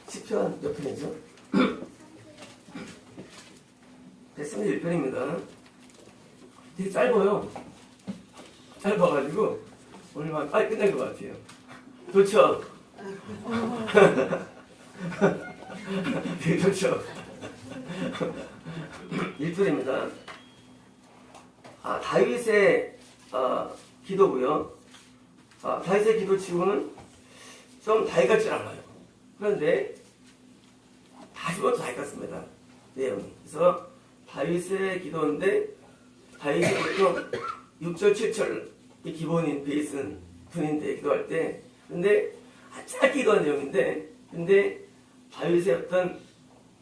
시편 몇 편이죠? 131편입니다. 되게 짧아요. 짧아가지고 오늘만 빨리 끝날 것 같아요. 좋죠? 되게 좋죠? 1편입니다. 다윗의 기도고요. 다윗의 기도치고는 좀 다윗 같지 않아요. 그런데 다시 보면 다윗 같습니다. 내용이. 그래서 다윗의 기도인데 다윗이 보통 6절, 7절이 기본인 베이스는 분인데 기도할 때 근데 짧게 기도한 내용인데 근데 다윗의 어떤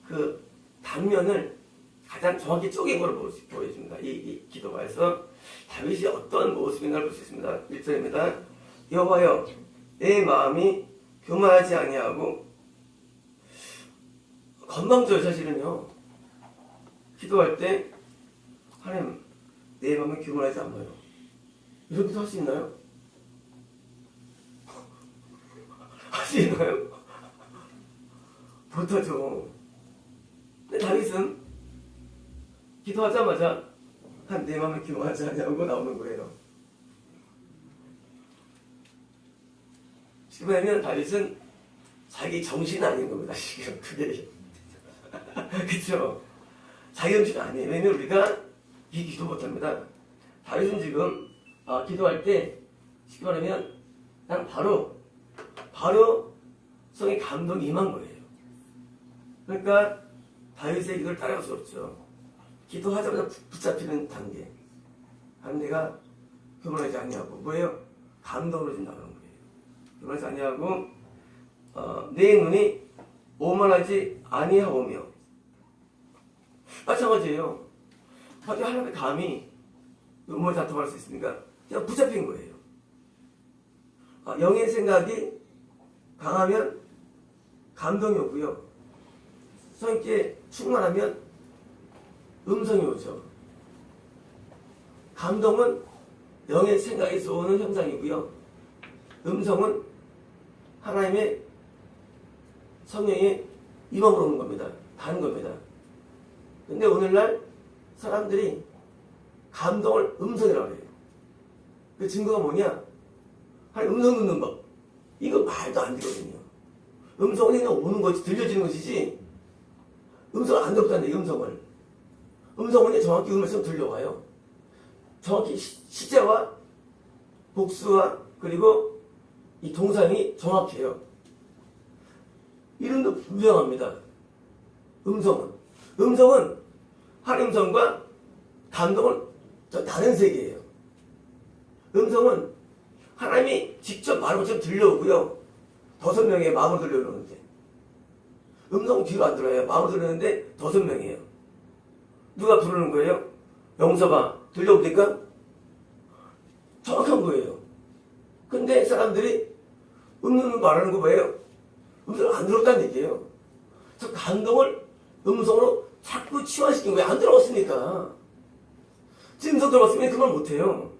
그 단면을 가장 정확히 쪼갠 걸로 보여줍니다. 이 기도가. 해서 다윗이 어떤 모습인가를 볼 수 있습니다. 1절입니다. 여호와여 내 마음이 교만하지 아니하고 건방져요. 사실은요. 기도할 때 하나님 내 마음이 교만하지 않아요. 이런 기도 할 수 있나요? 할 수 있나요? 못하죠. 근데 다윗은 기도하자마자 한 내 마음이 교만하지 않냐고 나오는 거예요. 지금 보면 다윗은 자기 정신 아닌 겁니다. 지금 그게 그렇죠. 자기 정신 아니에요. 왜냐면 우리가 이 기도 못합니다. 다윗은 지금 기도할 때 쉽게 말하면 그냥 바로 성의 감동이 임한 거예요. 그러니까 다윗의 기도를 따라갈 수 없죠. 기도하자마자 붙잡히는 단계. 하나님 내가 교만하지 아니하고 뭐예요? 감동으로 좀 나가는 거예요. 교만하지 아니하고 내 눈이 오만하지 아니하오며 마찬가지예요. 어떻게 하나님의 감히 음을 다퉈할 수 있습니까? 그냥 붙잡힌 거예요. 영의 생각이 강하면 감동이 오고요. 성령께 충만하면 음성이 오죠. 감동은 영의 생각에서 오는 현상이고요. 음성은 하나님의 성령의 임함으로 오는 겁니다. 다른 겁니다. 근데 오늘날 사람들이 감동을 음성이라고 해요. 그 증거가 뭐냐? 하나님 음성 듣는 법. 이거 말도 안 되거든요. 음성은 그냥 오는 거지, 들려지는 것이지, 음성을 안 듣다는 얘기, 음성을. 음성은 정확히 음성을 들려와요. 정확히 시제와 복수와 그리고 이 동사형이 정확해요. 이름도 유명합니다. 음성은 하나님 음성과 감동은 저 다른 세계예요. 음성은 하나님이 직접 말하는 것처럼 들려오고요. 더 선명해요. 마음으로 들려오는데. 음성은 귀로 안 들어요. 마음으로 들리는데 더 선명해요. 누가 부르는 거예요? 영서가 들려옵니까? 정확한 거예요. 근데 사람들이 말하는 거 뭐예요? 음성을 안 들었다는 얘기예요. 저 감동을 음성으로 자꾸 치환시킨 거예요. 안 들어봤으니까. 음성 들어봤으면 그 말 못해요.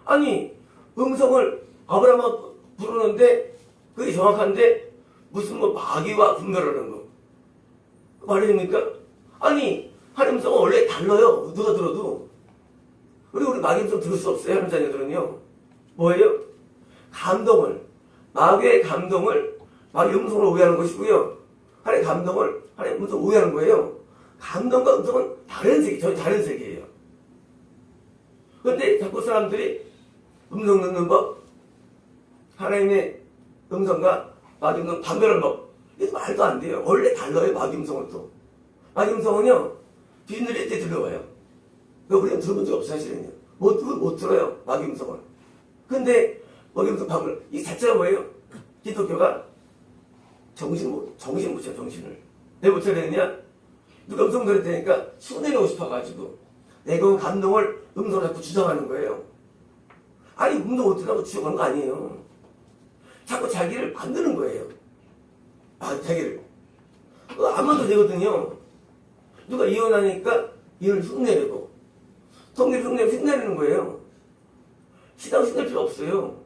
아니 음성을 아브라함 부르는데 그게 정확한데 무슨 뭐 마귀와 분별하는 거 말이 됩니까? 아니 하나님 음성은 원래 달라요. 누가 들어도. 우리 마귀 음성 들을 수 없어요. 하나님 자녀들은요. 뭐예요? 마귀의 감동을 마귀 음성으로 오해하는 것이고요. 하나님 감동을 하나님 음성으로 오해하는 거예요. 감동과 음성은 다른 세계, 전혀 다른 세계예요. 그런데 자꾸 사람들이 음성 듣는 법, 하나님의 음성과 마귀 음성 판별하는 법, 이게 말도 안 돼요. 원래 달라요. 마귀 음성은 또. 마귀 음성은요, 비늘릴 때 들려와요. 우리는 들어본 적 없어요, 사실은요. 못 들어요, 마귀 음성을. 근데 마귀 음성 판별, 이 자체가 뭐예요? 기독교가 정신 못 차려, 정신을. 왜 못 차리느냐? 누가 음성 들었다니까 순해내고 싶어가지고 내가 감동을 음성을 자꾸 주장하는 거예요. 아니 음성 못 들으라고 주장하는 거 아니에요. 자꾸 자기를 만드는 거예요. 자기를. 안 만도 되거든요. 누가 이혼하니까 이혼을 흉내내고 통계를 흉내내는 거예요. 시당 흉낼 필요 없어요.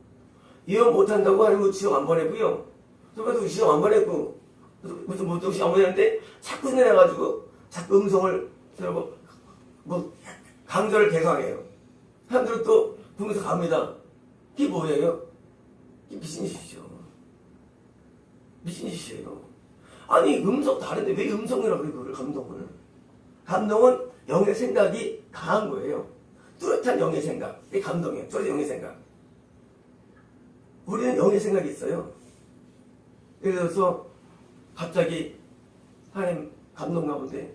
이혼 못한다고 하는 거 지적 안 보내고요. 저번에도 지적 안 보내고 무슨 못도시 어머니한테 자꾸 내가지고 자꾸 음성을 들고 뭐 강조를 개강해요. 사람들은 또 보면서 갑니다. 그게 뭐예요? 이게 미친 짓이죠. 미친 짓이에요. 아니 음성 다른데 왜 음성이라고 그래 그걸 감동을? 감동은 영의 생각이 강한 거예요. 뚜렷한 영의 생각. 이게 감동이에요. 뚜렷한 영의 생각. 우리는 영의 생각이 있어요. 예를 들어서 갑자기 하나님 감동 가운데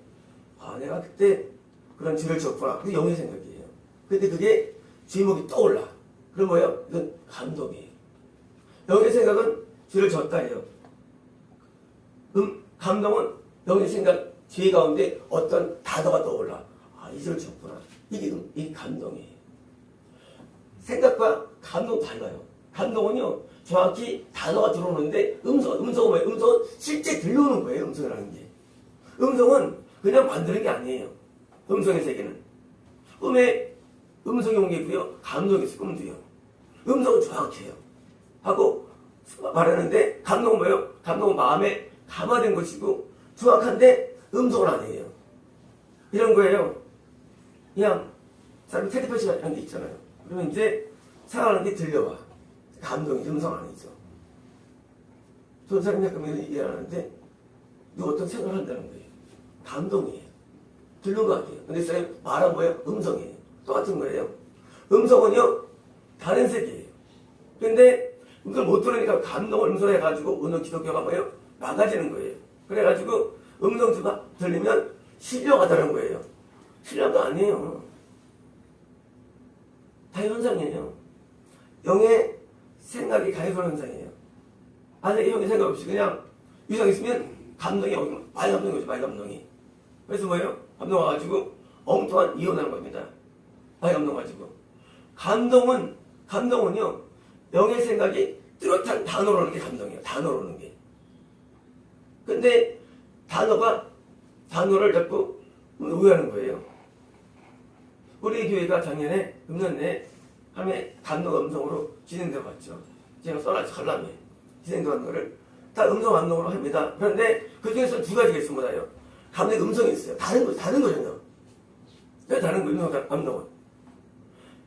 내가 그때 그런 죄를 지었구나. 그게 영의 생각이에요. 근데 그게 제목이 떠올라. 그럼 뭐예요? 이건 감동이에요. 영의 생각은 죄를 졌다 해요. 감동은 영의 생각, 죄 가운데 어떤 단어가 떠올라. 이 죄를 지었구나. 이게 감동이에요. 생각과 감동 달라요. 감동은요, 정확히 단어가 들어오는데, 음성은 뭐예요? 음성은 실제 들려오는 거예요, 음성이라는 게. 음성은 그냥 만드는 게 아니에요. 음성의 세계는. 꿈에 음성이 온 게 있고요, 감동이 있어요, 꿈도요. 음성은 정확해요. 하고 말하는데, 감동은 뭐예요? 감동은 마음에 감화된 것이고, 정확한데, 음성은 아니에요. 이런 거예요. 그냥, 사람이 텔레파시 같은 게 있잖아요. 그러면 이제, 생각하는 게 들려와. 감동이 음성 아니죠. 좋은 사람이 가끔 일하는데 누가 어떤 생각을 한다는 거예요. 감동이에요. 들는 거 아니에요. 근데 사람이 말한 거예요. 음성이에요. 똑같은 거예요. 음성은요 다른 세계예요. 근데 그걸 못 들으니까 감동을 음성해가지고 오늘 기독교가 뭐예요? 망가지는 거예요. 그래가지고 음성주가 들리면 신령하다는 거예요. 신령도 아니에요. 다 현상이에요. 영의 생각이 가해소한 현상이에요. 만약에 형이 생각 없이 그냥 유상 있으면 감동이 오면 많이 감동이 오죠. 많이 감동이. 그래서 뭐예요? 감동 와가지고 엉뚱한 이혼하는 겁니다. 많이 감동 가지고. 감동은요 영의 생각이 뚜렷한 단어로 오는 게 감동이에요. 단어로 오는 게. 근데 단어를 자꾸 오해하는 거예요. 우리 교회가 작년에 금년에 하나님의 감동 음성으로 진행되어 갔죠. 제가 써놨죠. 칼럼에. 진행되는 거를 다 음성 감동으로 합니다. 그런데 그 중에서 두 가지가 있습니다. 감동의 음성이 있어요. 다른 거잖아요. 왜 다른 거, 음성 감동은?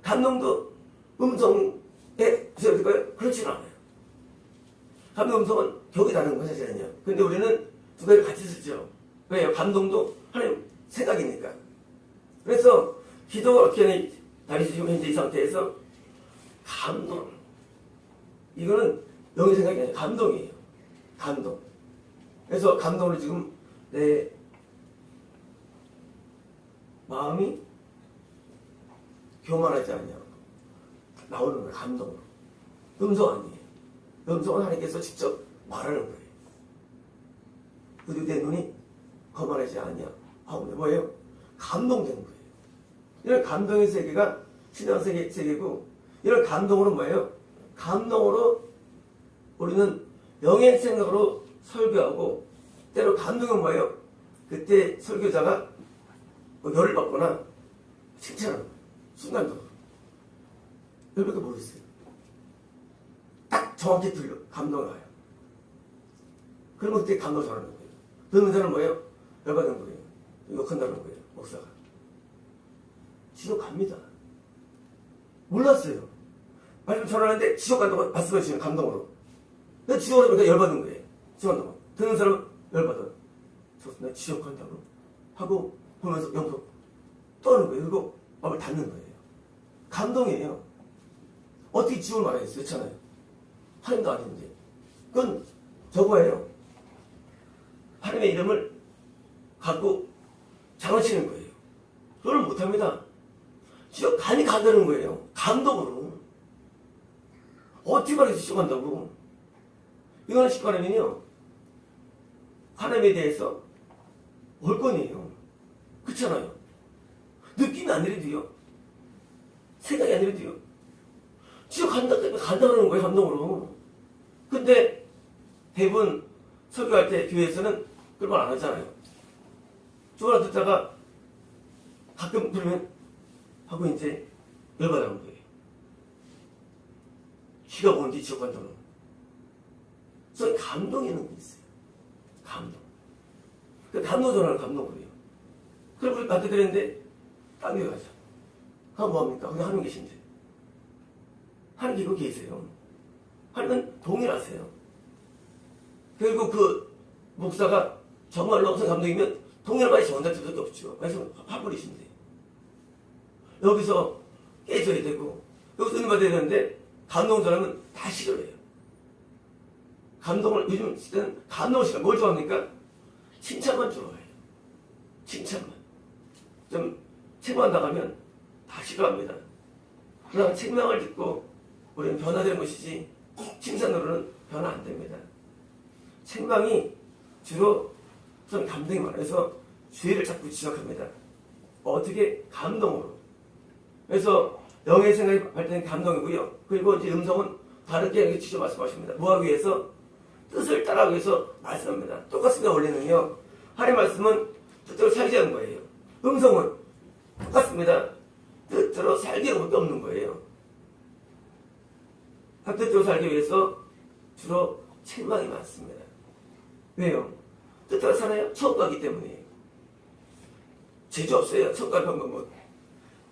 감동도 음성에 구성될까요? 그렇지는 않아요. 감동 음성은 격이 다른 거 사실은요. 근데 우리는 두 가지를 같이 쓰죠. 왜요? 감동도 하나님 생각이니까. 그래서 기도가 어떻게 하냐, 다시 지금 현재 이 상태에서 감동. 이거는 영의 생각이 아니라 감동이에요. 감동. 그래서 감동으로 지금 내 마음이 교만하지 않냐. 나오는 거예요. 감동으로. 음성 아니에요. 음성은 하나님께서 직접 말하는 거예요. 그리고 내 눈이 거만하지 않냐. 뭐예요? 감동되는 거예요. 이런 감동의 세계가 신앙 세계고, 이런 감동으로 뭐예요? 감동으로 우리는 영의 생각으로 설교하고, 때로 감동은 뭐예요? 그때 설교자가 열을 받거나 칭찬하는 거예요. 순간적으로. 여러분께 모르겠어요. 딱 정확히 들려. 감동이 와요. 그러면 그때 감동 전하는 거예요. 듣는 사람은 뭐예요? 열받는 거예요. 욕한다는 거예요. 목사가. 지옥 갑니다. 몰랐어요. 말씀 전하는데 지옥 간다고 말씀하시는 감동으로. 근데 지옥으로 보니까 열받는 거예요. 지옥 간다고. 듣는 사람은 열받아요. 나 지옥 간다고 하고 보면서 영도 떠는 거예요. 그리고 마음을 닫는 거예요. 감동이에요. 어떻게 지옥을 말하겠어요? 그렇잖아요. 하나님도 아닌데. 그건 저거예요. 하나님의 이름을 갖고 장난치는 거예요. 그걸 못합니다. 지옥 간이 간다는 거예요. 감동으로. 어떻게 말해서 지옥 간다고. 이거는 쉽게 말하면요. 하나님에 대해서 월권이에요. 그렇잖아요. 느낌이 아니래도요. 생각이 아니래도요. 지옥 간다 때문에 간다는 거예요. 감동으로. 근데 대부분 설교할 때 교회에서는 그런 말 안 하잖아요. 주어라 듣다가 가끔 들으면 하고 이제 열받아는 거예요. 쥐가 보는데 지옥 간다는. 그래서 감동이 있는 게 있어요. 감동. 그 감동 전환을 감동으로요. 그럼 우리 맡겨드렸는데 딴 데 가죠. 그럼 뭐합니까? 그냥 하나님 계신데. 하나님 계시고 계세요. 하나님은 동일하세요. 그리고 그 목사가 정말로 엄청 감동이면 동일한 전달 수밖에 없죠. 그래서 화불이신데. 여기서 깨져야 되고 여기서 은혜 받아야 되는데 감동 전하면 다 싫어해요. 감동을 요즘 시대는 감동을 싫어. 뭘 좋아합니까? 칭찬만 좋아해요. 칭찬만. 좀 책망 당하면 다 싫어합니다. 그러나 책망을 듣고 우리는 변화되는 것이지 칭찬으로는 변화 안 됩니다. 책망이 주로 좀 감동이 많아서 죄를 자꾸 지적합니다. 어떻게? 감동으로. 그래서 영의 생각이 발전된 감동이고요. 그리고 이제 음성은 다르게 직접 말씀하십니다. 뭐하기 위해서? 뜻을 따라하기 위해서 말씀합니다. 똑같습니다. 원래는요. 하나님 말씀은 뜻대로 살게 하는 거예요. 음성은 똑같습니다. 뜻대로 살게 하는 것도 없는 거예요. 뜻대로 살기 위해서 주로 책망이 많습니다. 왜요? 뜻대로 살아요? 처음 가기 때문이에요. 재주 없어요. 처음 가는 방법은.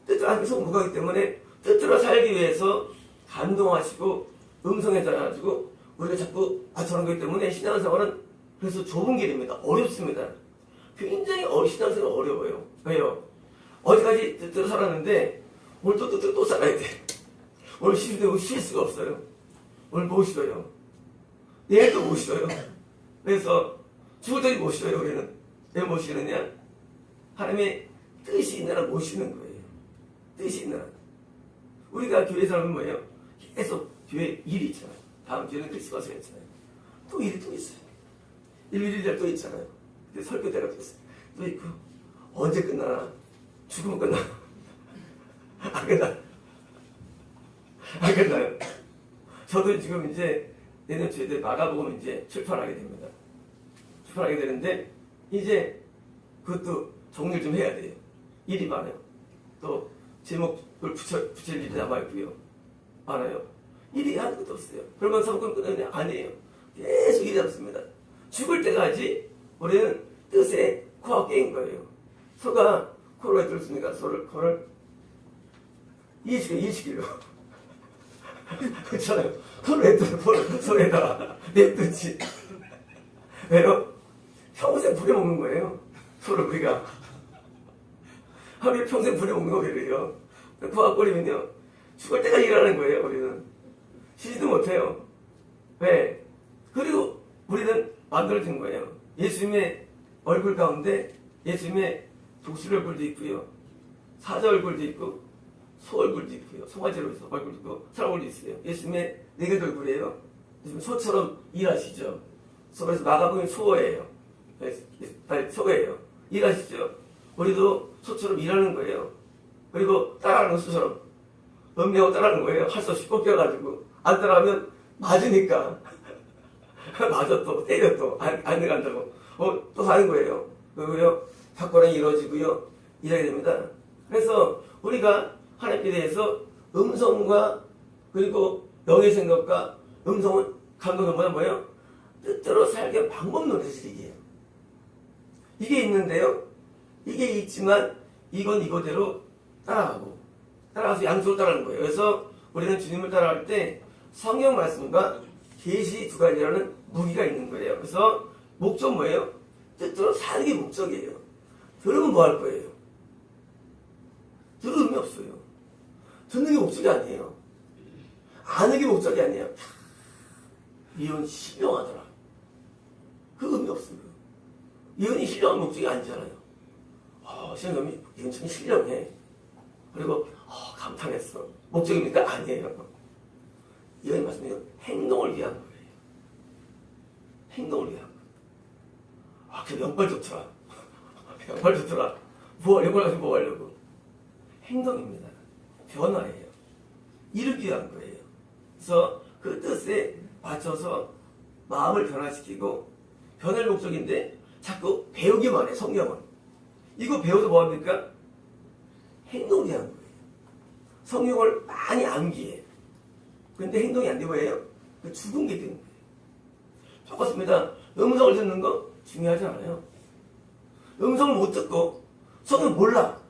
뜻대로 하면서 못 가기 때문에 뜻대로 살기 위해서 감동하시고 음성에 따라가지고 우리가 자꾸 맞춰는 거기 때문에 신앙생활은 그래서 좁은 길입니다. 어렵습니다. 굉장히 신앙생활 어려워요. 왜요? 어디까지 뜻대로 살았는데 오늘 또 뜻대로 또 살아야 돼. 오늘 쉬도 쉴 수가 없어요. 오늘 못 쉬어요. 내일도 못 쉬어요. 그래서 죽을 때도 못 쉬어요. 우리는 왜 못 쉬느냐? 하나님의 뜻이 있는 한 못 쉬는 거예요. 뜻이 있는 한. 우리가 교회 사람은 뭐예요? 계속 교회 일이 있잖아요. 다음 주에는 크리스마스가 있잖아요. 또 일이 또 있어요. 일요일날 또 있잖아요. 근데 설교 때가 또 있고 언제 끝나나? 죽으면 끝나. 안 끝나. 안 끝나요. 저도 지금 이제 내년 주에 마가복음 이제 출판하게 됩니다. 출판하게 되는데 이제 그것도 정리를 좀 해야 돼요. 일이 많아요. 또 제목을 붙일 일이 남아있고요. 많아요. 일이 하는 것도 없어요. 그러면 사복권 끝나냐? 아니에요. 계속 일이 남습니다. 죽을 때까지 우리는 뜻에 코가 깨인 거예요. 소가 코를 왜 뚫습니까? 코를 이해시켜요. 그렇잖아요. 코를 왜 뚫어? 코를 소에다가 냅두지. 왜요? 평생 부려먹는 거예요. 소를 우리가. 하루에 평생 부려먹는 거예요. 코가 꼬리면요. 죽을 때까지 일하는 거예요. 우리는. 쉬지도 못해요. 왜? 그리고 우리는 만들어진 거예요. 예수님의 얼굴 가운데 예수님의 독수리 얼굴도 있고요. 사자 얼굴도 있고 소 얼굴도 있고요. 송아지로 해서 얼굴도 있고 사람 얼굴도 있어요. 예수님의 네 개의 얼굴이에요. 예수님 소처럼 일하시죠. 그래서 마가복음이 소예요. 소예요. 일하시죠. 우리도 소처럼 일하는 거예요. 그리고 따라하는 소처럼 음미하고 따라하는 거예요. 할 수 없이 꺾여가지고 안 따라하면 맞으니까 맞아 또 때려 또 안 들어간다고 또 하는 거예요. 그리고요 탁월하게 이루어지고요 일하게 됩니다. 그래서 우리가 하나님께 대해서 음성과 그리고 영의 생각과 음성은 감동은 뭐예요? 뜻대로 살게 하는 방법 논리죠. 이게 있는데요. 이게 있지만 이건 이거대로 따라가서 양쪽으로 따라가는 거예요. 그래서 우리는 주님을 따라갈 때 성경 말씀과 계시 두 가지라는 무기가 있는 거예요. 그래서 목적 뭐예요? 뜻대로 사는 게 목적이에요. 들으면 뭐 할 거예요? 들을 의미 없어요. 듣는 게 목적이 아니에요. 아는 게 목적이 아니에요. 이건 신령하더라. 그 의미 없어요. 이건이 신령한 목적이 아니잖아요. 신령이 이건 참 신령해. 그리고 감탄했어. 목적입니까? 아니에요. 이건 말씀이요. 행동을 위한 거예요. 행동을 위한 거. 그 영발 좋더라. 영발 좋더라. 영발 가지고 뭐 하려고? 행동입니다. 변화예요. 이루기 위한 거예요. 그래서 그 뜻에 맞춰서 마음을 변화시키고 변할 목적인데 자꾸 배우기만 해. 성경은. 이거 배워서 뭐합니까? 행동을 위한 거예요. 성경을 많이 암기해. 근데 행동이 안 되고 해요? 죽은 게 되는 거예요. 똑같습니다. 음성을 듣는 거 중요하지 않아요. 음성을 못 듣고 성경 몰라.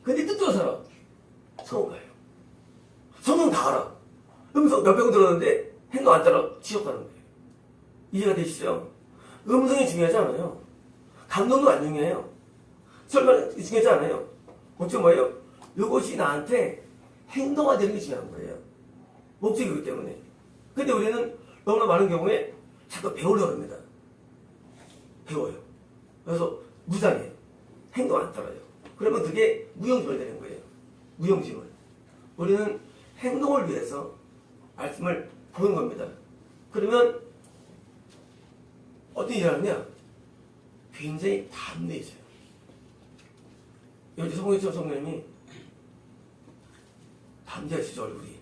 근데 뜻대로 살아. 성은 가요. 성경 다 알아. 음성 몇백 번 들었는데 행동 안 따라 지옥 가는 거예요. 이해가 되시죠? 음성이 중요하지 않아요. 감동도 안 중요해요. 설명이 중요하지 않아요. 목적 뭐예요? 이것이 나한테 행동화되는 게 중요한 거예요. 목적이기 때문에. 근데 우리는 너무나 많은 경우에 자꾸 배우려고 합니다. 배워요. 그래서 무장해요. 행동 안 따라요. 그러면 그게 무용지물 되는 거예요. 무용지물. 우리는 행동을 위해서 말씀을 보는 겁니다. 그러면 어떤 일을 하느냐? 굉장히 담대해져요. 여기 성경처럼 성령님이 담대하시죠, 얼굴이.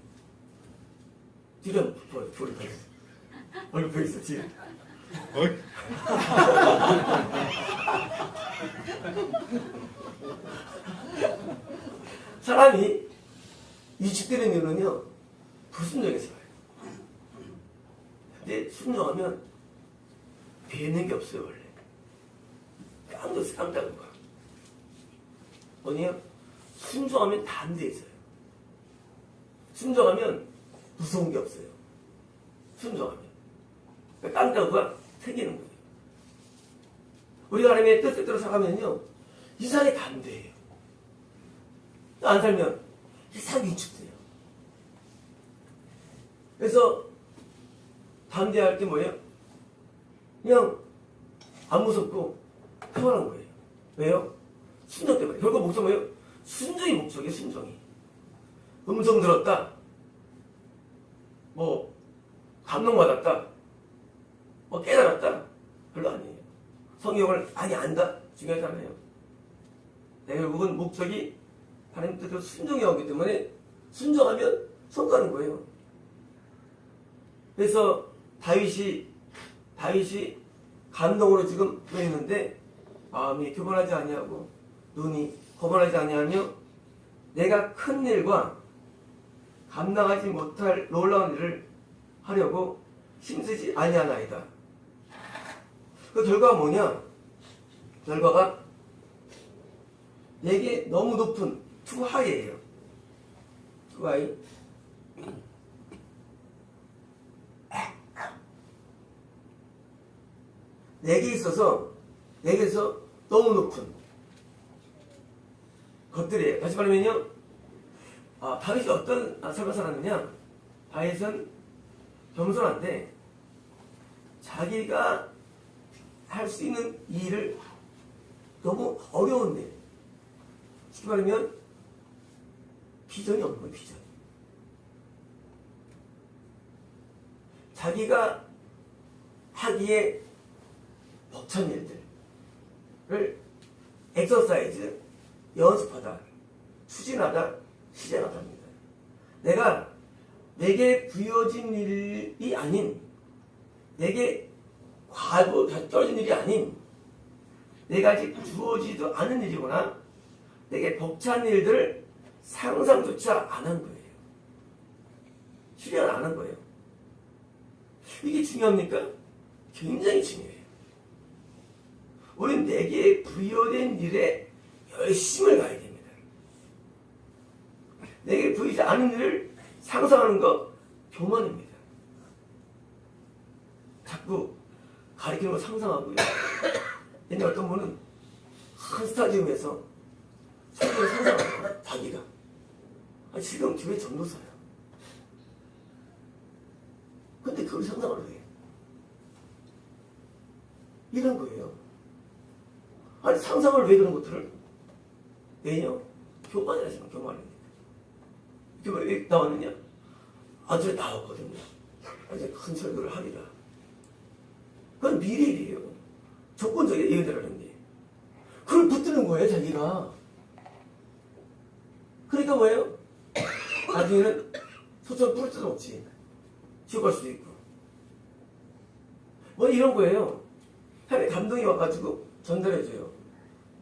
뒤로 한번 보여, 뒤로 보여. 얼굴 보여 있어, 뒤로. 사람이 위축되는 이유는요, 불순종에서 와요. 근데 순종하면 되는 게 없어요, 원래. 깜짝이야. 뭐냐? 순종하면 담대해져요. 순종하면 무서운 게 없어요. 순종하면. 그러니까 깜짝이가 생기는 거예요. 우리가 하나님의 뜻대로 살아가면요, 이상하게 담대해요. 안 살면 이상하게 위축돼요. 그래서 담대할 때 뭐예요? 그냥 안 무섭고 편안한 거예요. 왜요? 순종 때문에. 결국 목적 뭐예요? 순종이 목적이에요, 순종이. 음성 들었다. 뭐, 감동받았다. 뭐, 깨달았다. 별로 아니에요. 성경을 많이 안다? 중요하지 않아요. 결국은 목적이 하나님 뜻대로 순종이 오기 때문에 순종하면 성과는 거예요. 그래서 다윗이 감동으로 지금 보이는데 마음이 교만하지 아니하고 눈이 거만하지 아니하며 내가 큰 일과 감당하지 못할 놀라운 일을 하려고 힘쓰지 아니하나이다. 그 결과가 뭐냐? 결과가 내게 너무 높은 투하이예요. 투하이. 내게서 너무 높은 것들이에요. 다시 말하면요, 다윗이 어떤 삶을 살았느냐? 다윗은 겸손한데 자기가 할 수 있는 일을 너무 어려운데, 쉽게 말하면 비전이 없는 거예요. 비전. 자기가 하기에 벅찬 일들을 엑서사이즈, 연습하다, 추진하다, 실행하다 합니다. 내게 부여진 일이 아닌, 내게 과도 떨어진 일이 아닌, 내가 아직 주어지도 않은 일이구나. 내게 벅찬 일들을 상상조차 안 한 거예요. 실행을 안 한 거예요. 이게 중요합니까? 굉장히 중요해요. 우리는 내게 부여된 일에 열심을 가야 됩니다. 내게 부여지 않은 일을 상상하는 거 교만입니다. 자꾸 가리키는 거 상상하고요. 옛날 어떤 분은 큰 스타디움에서 설교를 상상하고 자기가 지금 교회 전도사야. 근데 그걸 상상을 해. 이런 거예요. 아니 상상을 왜 그런 것들을? 왜요? 교만이라지만 교만입니다. 교만 왜 나왔느냐? 아주 나왔거든요. 이제 큰 설교를 하리라. 그건 미래일이에요. 조건적인 예언이라는 게. 그걸 붙드는 거예요, 자기가. 그러니까 뭐예요? 나중에는 소처럼 뿌릴 수도 없지. 지옥 갈 수도 있고. 뭐 이런 거예요. 하나님의 감동이 와가지고 전달해줘요.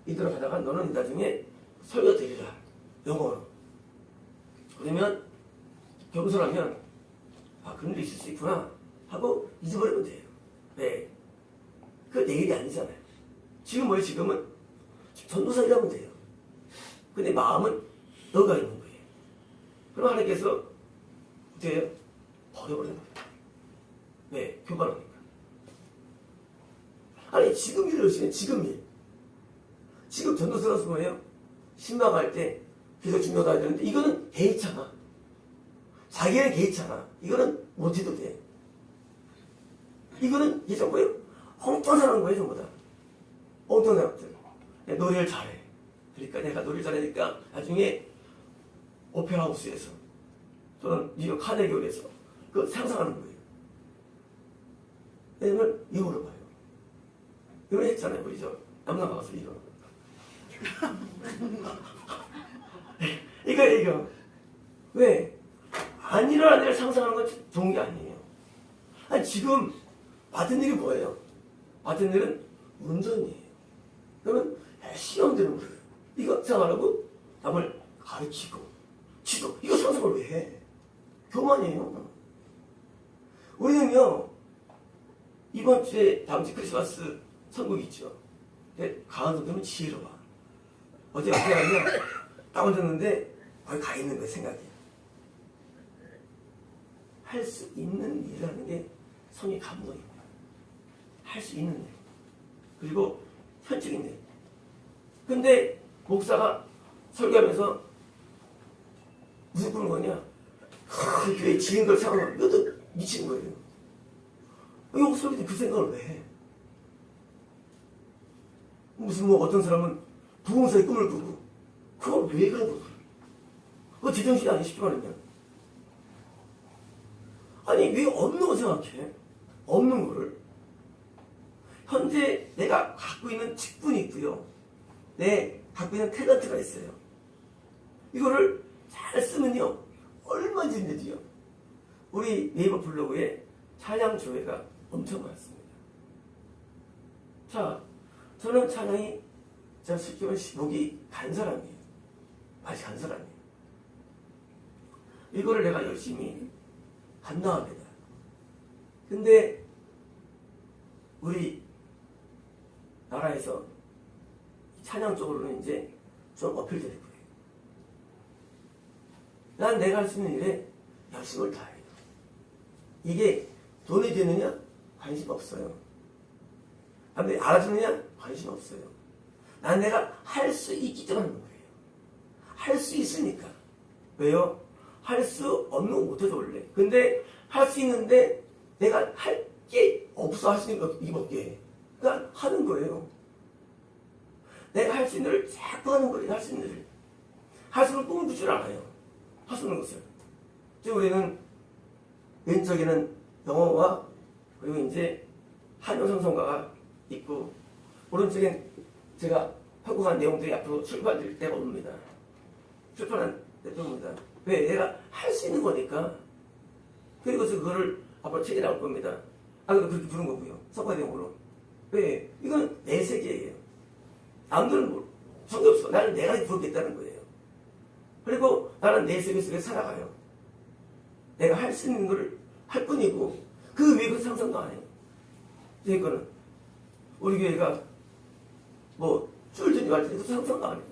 이대로 가다가 너는 나중에 설교 드리라. 영어로. 그러면 겸손하면 그런 일이 있을 수 있구나 하고 잊어버리면 돼요. 네. 그 내일이 아니잖아요. 지금 뭐예요? 지금은 전도사이라면 돼요. 근데 마음은 너가 있는 거예요. 그럼 하나님께서 어떻게 해요? 버려버리는 거예요. 왜? 교만하니까. 아니 지금 일을 하시면 지금 일. 지금 전도사가 뭐예요? 신방할 때 계속 중요하다 하는데 이거는 개의차나. 자기는 개의차나. 이거는 못해도 돼. 이거는 이게 전부예요. 엉뚱한 거예요 전부 다. 엉뚱한 것들. 노래를 잘해. 그러니까 내가 노래를 잘하니까 나중에 오페라 하우스에서 또는 뉴욕 카네기홀에서 그 상상하는 거예요. 왜냐면 이거로 봐요. 이거 했잖아요. 우리 저 남산 가서 이거. 이거. 왜? 안 일어난 일을 상상하는 건 좋은 게 아니에요. 아니, 지금 맡은 일이 뭐예요? 맡은 일은 운전이에요. 그러면 시험 되는 거예요. 이거 상상하라고 남을 가르치고, 지도. 이거 상상을 왜 해? 교만이에요. 우리는요, 이번 주에 다음 주 크리스마스 선곡 있죠. 강한 성도는 지혜로워. 어제 어떻게 하냐? 딱 얹었는데 거기 가 있는 거예요, 생각이. 할 수 있는 일을 하는 게 성의 감동입니다. 할 수 있는 일. 그리고 현직인 일. 근데 목사가 설교하면서 무슨 꿈을 거냐? 그 교회 지은 걸 생각하면 이것도 미친 거예요. 이거 설교 때 그 생각을 왜 해? 무슨 뭐 어떤 사람은 부흥사의 꿈을 꾸고 그걸 왜 그런 거야? 그거 제정신이 아니 쉽게 말하면. 아니 왜 없는 거 생각해? 없는 거를. 현재 내가 갖고 있는 직분이 있고요. 내 갖고 있는 탤런트가 있어요. 이거를 잘 쓰면요. 얼마든지 되지요. 우리 네이버 블로그에 찬양 조회가 엄청 많습니다. 자, 저는 찬양이 제가 쉽게 말해 목이 간 사람이에요. 맛이 간 사람이에요. 이거를 내가 열심히 감당합니다. 근데 우리 나라에서 찬양 쪽으로는 이제 좀 어필될 거예요. 난 내가 할 수 있는 일에 열심을 다해요. 이게 돈이 되느냐? 관심 없어요. 남들이 알아주느냐? 관심 없어요. 난 내가 할 수 있기 때문에 하는 거예요. 할 수 있으니까. 왜요? 할 수 없는 거 못해서 원래. 근데 할 수 있는데 내가 할 게 없어. 할 수 있는 거 이밖에. 그러니까 하는 거예요. 내가 할 수 있는 일을 자꾸 하는 거예요. 할 수 있는 일을. 할 수 있는 꿈을 꾸질 않아요. 할 수 있는 것을. 지금 우리는 왼쪽에는 영어와 그리고 이제 한효성성가가 있고 오른쪽엔 제가 회고한 내용들이 앞으로 출판될 때가 옵니다. 출판한 때가 옵니다. 왜? 내가 할 수 있는 거니까. 그리고 그거를 앞으로 책에 나올 겁니다. 그래도 그렇게 부른 거고요. 성과 내용으로. 왜? 이건 내 세계예요. 남들은 뭐 상관없어. 나는 내가 부르겠다는 거예요. 그리고 나는 내 세계 속에 살아가요. 내가 할 수 있는 걸 할 뿐이고 그 외의 상상도 안 해요. 이거는 우리 교회가 뭐 쫄전이 갈 때도 상상도 안 해요.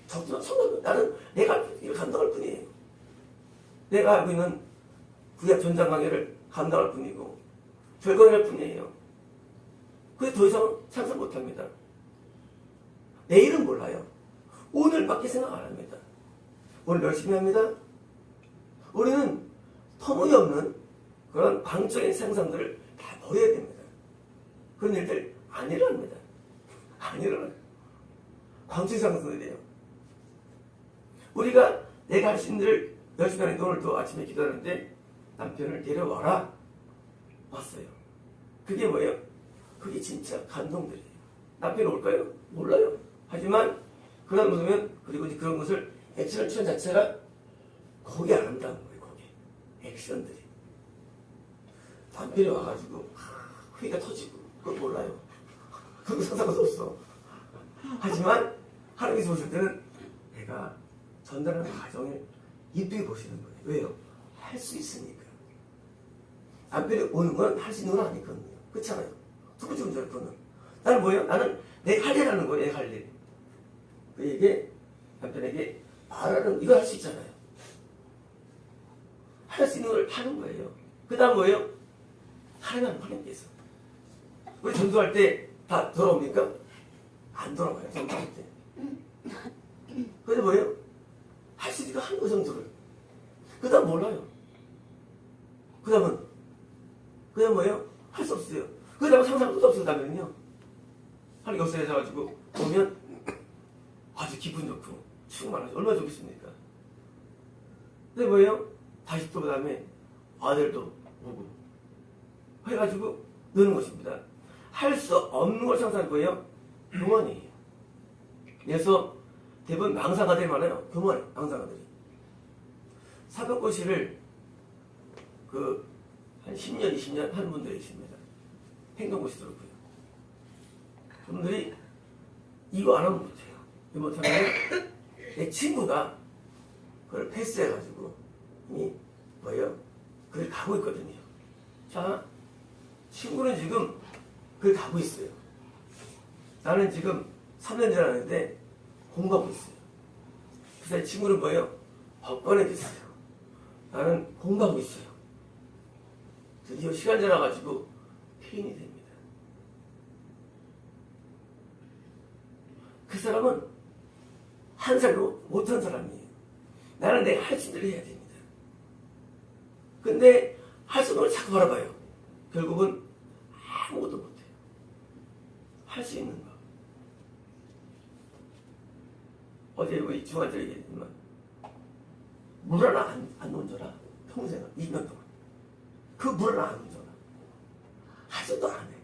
적지만 상관도 나는 내가 이걸 감당할 뿐이에요. 내가 알고 있는 구약 전장 강해를 감당할 뿐이고 결과할 뿐이에요. 그게 더 이상 상상 못합니다. 내일은 몰라요. 오늘밖에 생각 안 합니다. 오늘 열심히 합니다. 우리는 터무니없는 그런 방적인 상상들을 다 버려야 됩니다. 그런 일들 안 일어납니다. 안 일어나요. 광적인 상상들이에요. 우리가 내가 할 수 있는 일을 열심히 하는데 오늘도 아침에 기도하는데 남편을 데려와라. 왔어요. 그게 뭐예요? 그게 진짜 감동들이에요. 남편이 올까요? 몰라요. 하지만 그런 모습은 그리고 이제 그런 것을 액션을 취한 자체가 거기 아름다운 거예요. 거기 액션들이. 남편이 와가지고 회의가 터지고 그걸 몰라요. 그거 상상할 수 없어. 하지만 하나님께서 보실 때는 내가 전달하는 과정을 이쁘게 보시는 거예요. 왜요? 할 수 있으니까. 남편이 오는 건 할 수 있는 건 아니거든요. 그렇잖아요. 누구 죽은 줄 알아, 그거는. 나는 뭐예요? 나는 내 할 일 하는 거예요, 내 할 일. 그에게, 남편에게 말하는, 이거 할 수 있잖아요. 할 수 있는 걸 하는 거예요. 그 다음 뭐예요? 하나님 하나님께서. 우리 전도할 때 다 돌아옵니까? 안 돌아와요, 전도할 때. 그래서 뭐예요? 할 수 있으니까 하는 거 정도를. 그 다음 몰라요. 그 다음은 뭐예요? 할 수 없어요. 그 다음은 상상도 없어다면요. 하나님 역사해져가지고 보면 아주 기분 좋고 충만하죠. 얼마나 좋겠습니까? 근데 뭐예요? 다시 또 그 다음에 아들도 오고 해가지고 느는 것입니다. 할 수 없는 걸 상상할 거예요. 교만이에요. 그래서 대부분 망상아들이 많아요. 교만해, 망상아들이. 사법고시를 한 10년, 20년 하는 분들이 있습니다. 행정고시도 그렇고요. 그분들이 이거 안 하면 못해요. 이거 못하면 내 친구가 그걸 패스해가지고 이미 뭐예요? 그걸 가고 있거든요. 자, 친구는 지금 그걸 가고 있어요. 나는 지금 3년 지났는데 공부하고 있어요. 그래서 친구는 뭐예요? 법관에 됐어요. 나는 공부하고 있어요. 드디어 시간 지나가지고 폐인이 됩니다. 그 사람은 한 살도 못한 사람이에요. 나는 내 할 수 있는 일을 해야 됩니다. 근데 할 수 있는 걸 자꾸 바라봐요. 결국은 아무것도 못해요. 할 수 있는 거. 어제 우리 중학교 얘기했지만 물 하나 안 얹어라. 평생을 2년 동안. 그 물 하나 안 얹어라. 하지도 안 해.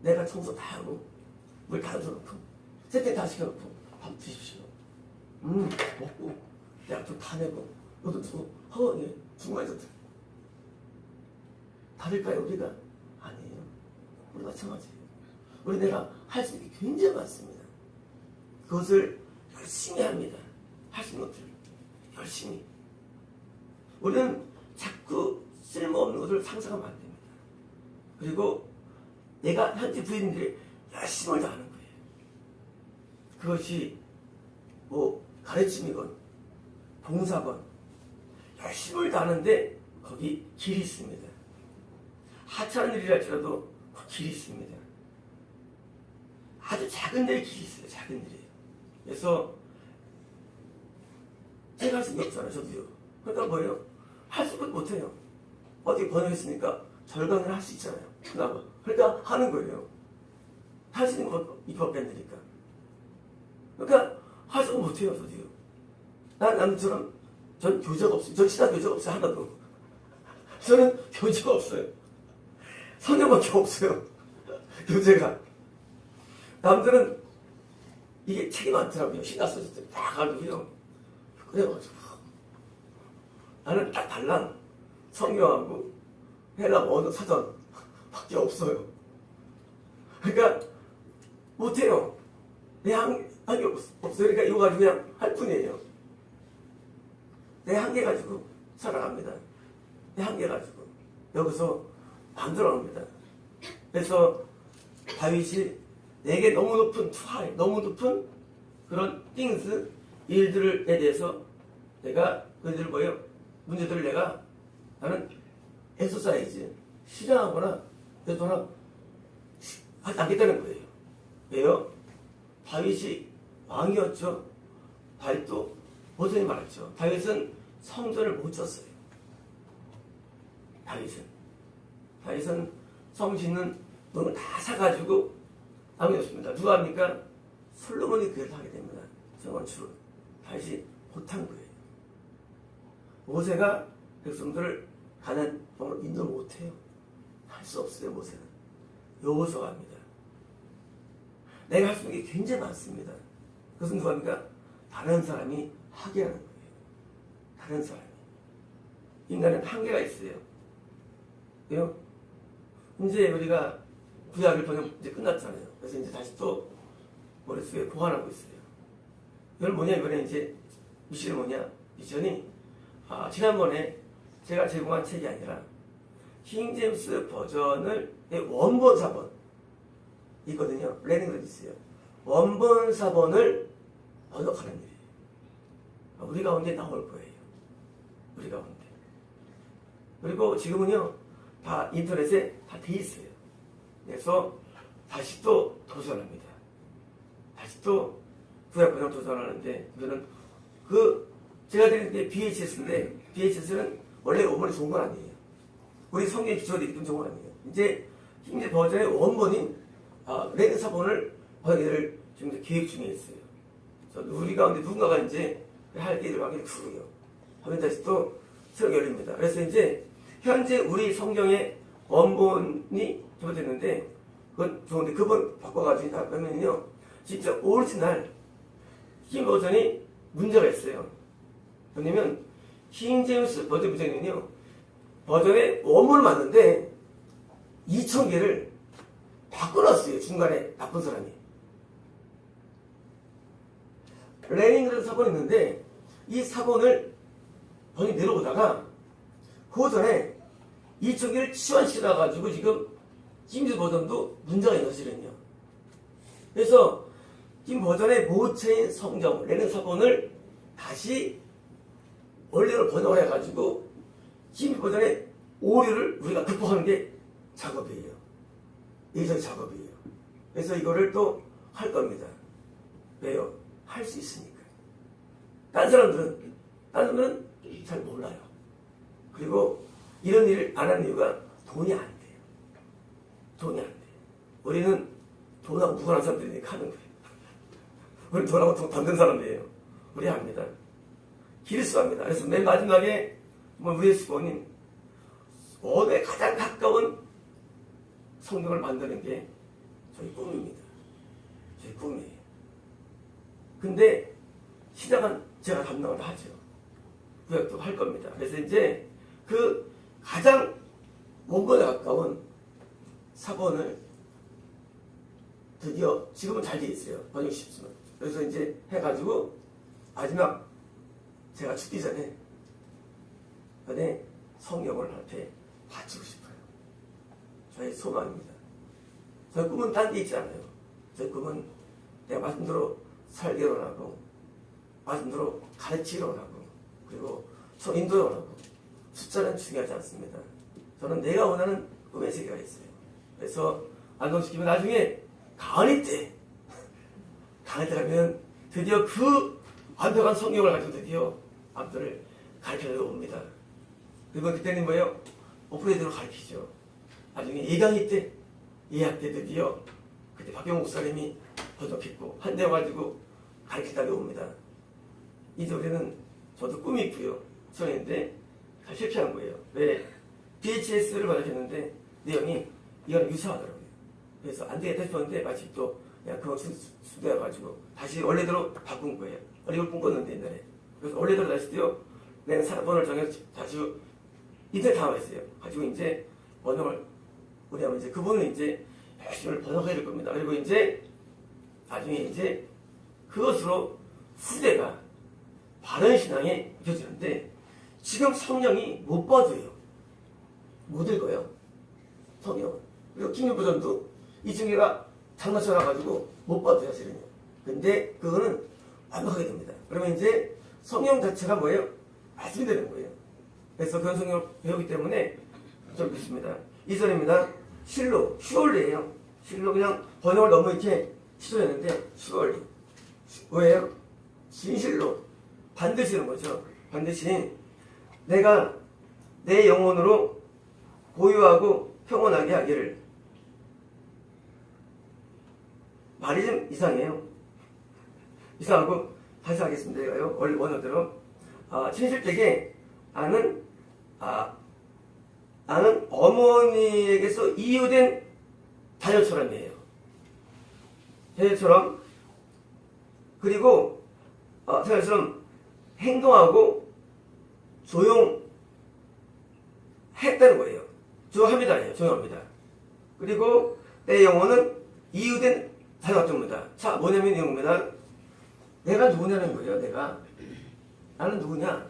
내가 청소 다 하고 물 다 얹어놓고 세팅 다 시켜놓고 밥 드십시오. 먹고 약도 다 내고 너도 주고 허언이 중간에서 다를까요 우리가? 아니에요. 우리 마찬가지예요. 우리 내가 할 수 있는 게 굉장히 많습니다. 그것을 열심히 합니다. 할 수 있는 것들을 열심히. 우리는 자꾸 쓸모없는 것을 상상하면 안 됩니다. 그리고 내가 현재 부인들이 열심을 다하는 거예요. 그것이 뭐 가르침이건 봉사건 열심을 다하는데 거기 길이 있습니다. 하찮은 일이라 할지라도 그 길이 있습니다. 아주 작은 데에 길이 있어요. 작은 일이에요. 그래서 제가 할 수 있는 게 없잖아요. 저도요. 그러니까 뭐예요? 할 수 있는 것 못해요. 어떻게 번역했으니까 절강을 할 수 있잖아요. 그나마. 그러니까 하는 거예요. 할 수 있는 것 이거밖에 안 되니까. 그러니까 할 수 있는 것 못해요. 저도요. 남처럼 전 교제가 없어요. 전 신학 교제가 없어요. 하나도. 저는 교제가 없어요. 성경밖에 없어요. 교제가. 남들은 이게 책이 많더라고요. 신학 썼을 때 다 가지고요. 그래가지고 나는 딱 달랑 성경하고 헬라 언어 사전 밖에 없어요. 그러니까 못해요. 내 한계 없어요. 그러니까 이거 가지고 그냥 할 뿐이에요. 내 한계 가지고 살아갑니다. 내 한계 가지고 여기서 만들어갑니다. 그래서 다윗이 내게 너무 높은 투하이, 너무 높은 그런 things, 일들에 대해서 내가 그들을 뭐예요? 문제들을 나는 엑서사이즈, 실행하거나 그러거나 하지 않겠다는 거예요. 왜요? 다윗이 왕이었죠. 다윗도 모선이 말했죠. 다윗은 성전을 못 졌어요. 다윗은 성 짓는 돈을 다 사가지고 남겼습니다. 누가 합니까? 솔로몬이 그 일을 하게 됩니다. 정원추로. 다윗이 못한 거예요. 모세가 백성들을 가난 방으로 인도 못해요. 할 수 없어요. 모세는. 여호수아가 합니다. 내가 할 수 있는 게 굉장히 많습니다. 그것은 누가 합니까? 다른 사람이 하게 하는 거예요. 다른 사람이. 인간은 한계가 있어요. 왜요? 이제 우리가 구약을 번역 이제 끝났잖아요. 그래서 이제 다시 또 머릿속에 보관하고 있어요. 이건 뭐냐, 이번에 이제 미션이 뭐냐? 미션이 지난번에 제가 제공한 책이 아니라 킹제임스 버전을 원본 사본 있거든요. 레닝그래드 있어요. 원본 사본을 번역하는 일이에요. 우리 가운데 나올 거예요. 우리 가운데. 그리고 지금은요, 다 인터넷에 다 돼 있어요. 그래서 다시 또 도전합니다. 다시 또 구약 번역 도전하는데, 저는 제가 드린 게 BHS인데, BHS는 원래 원본이 좋은 건 아니에요. 우리 성경 기초가 되기 때문에 좋은 건 아니에요. 이제 킹제 버전의 원본인 레드 사본을 번역을 지금 계획 중에 있어요. 그래서 우리 가운데 누군가가 이제 할 일을 하게 풀어요. 하면 다시 또 새로 열립니다. 그래서 이제 현재 우리 성경의 원본이 잘못됐는데 그건 좋은데 그번 바꿔가지고 하면요 진짜 오리지널 킹 버전이 문제가 있어요. 왜냐면 킹 제임스 버전 문제는요 버전의 원본을 맞는데 2,000개를 바꿔놨어요. 중간에 나쁜 사람이. 레닝그래드 사본이 있는데 이 사본을 번역이 내려오다가 그 전에 2,000개를 치환시켜가지고 지금 킹 버전도 문제가 있는 사실은요. 그래서 킹 버전의 모체인 성경 레닝 사본을 다시 원래로 번역을 해가지고 킹 버전의 오류를 우리가 극복하는 게 작업이에요. 예전 작업이에요. 그래서 이거를 또 할 겁니다. 왜요? 할 수 있으니까. 다른 사람들은 잘 몰라요. 그리고 이런 일을 안 하는 이유가 돈이 안 돼요. 돈이 안 돼요. 우리는 돈하고 무관한 사람들이니까 하는 거예요. 우리는 돈하고 돈 받는 사람이에요. 우리 합니다. 기리스도합니다. 그래서 맨 마지막에 우리의 수고님 원에 가장 가까운 성경을 만드는 게 저희 꿈입니다. 저희 꿈이에요. 근데 시작은 제가 담당을 하죠. 구약도 할 겁니다. 그래서 이제 그 가장 원본에 가까운 사본을 드디어 지금은 잘 돼 있어요. 번역 쉽지만. 그래서 이제 해가지고 마지막 제가 죽기 전에 성경을 한테 바치고 싶어요. 저의 소망입니다. 저의 꿈은 딴 데 있지 않아요. 저의 꿈은 내가 말씀대로 살기로 하고 말씀대로 가르치기로 하고 그리고 인도로 하고 숫자는 중요하지 않습니다. 저는 내가 원하는 꿈의 세계가 있어요. 그래서 안동시키면 나중에 강의 때 가면 드디어 그 완벽한 성경을 가지고 드디어 앞들을 가르쳐서 옵니다. 그리고 그때는 뭐예요? 오프레이드로 가르치죠. 나중에 예강의 때, 예학 때 드디어 그때 박경 목사님이 번역했고 한대 가지고 가르치다가 옵니다. 이제 우리는 저도 꿈이 있고요. 수행인데 다 실패한 거예요. 왜? BHS를 번역했는데 내용이 이건 유사하더라고요. 그래서 안 되겠다 싶었는데 마침 또 그냥 그거 수대해가지고 다시 원래대로 바꾼 거예요. 이걸 꿈꿨는데 옛날에. 그래서 원래대로 다시 또요. 내가 사본을 정해서 다시 인터넷 당황했어요. 가지고 이제 번역을 우리 하면 이제 그분은 이제 열심히 번역해야 될 겁니다. 그리고 이제 나중에 이제 그것으로 후대가 바른 신앙에 입혀지는데 지금 성령이 못 봐줘요. 못 읽어요. 성령. 그리고 킹 버전도 이 중에가 장난쳐놔가지고 못 봐줘요, 사실은요. 근데 그거는 완벽하게 됩니다. 그러면 이제 성령 자체가 뭐예요? 말씀이 되는 거예요. 그래서 그런 성령을 배우기 때문에 좀 믿습니다. 2절입니다. 실로, 슈얼리예요. 실로 그냥 번역을 너무 이렇게 시도했는데 슈얼리. 왜요? 진실로 반드시는 거죠. 반드시 내가 내 영혼으로 고유하고 평온하게 하기를. 말이 좀 이상해요. 이상하고 다시 하겠습니다. 제가요. 원래 원어대로 진실되게 나는 어머니에게서 이유된 자녀처럼이에요. 자녀처럼. 그리고 자녀처럼 행동하고 조용했다는 거예요. 조용합니다. 아니에요. 조용합니다. 그리고 내 영혼은 이유된 자녀같습니다. 자, 뭐냐면 이겁니다. 내가 누구냐는 거예요. 나는 누구냐?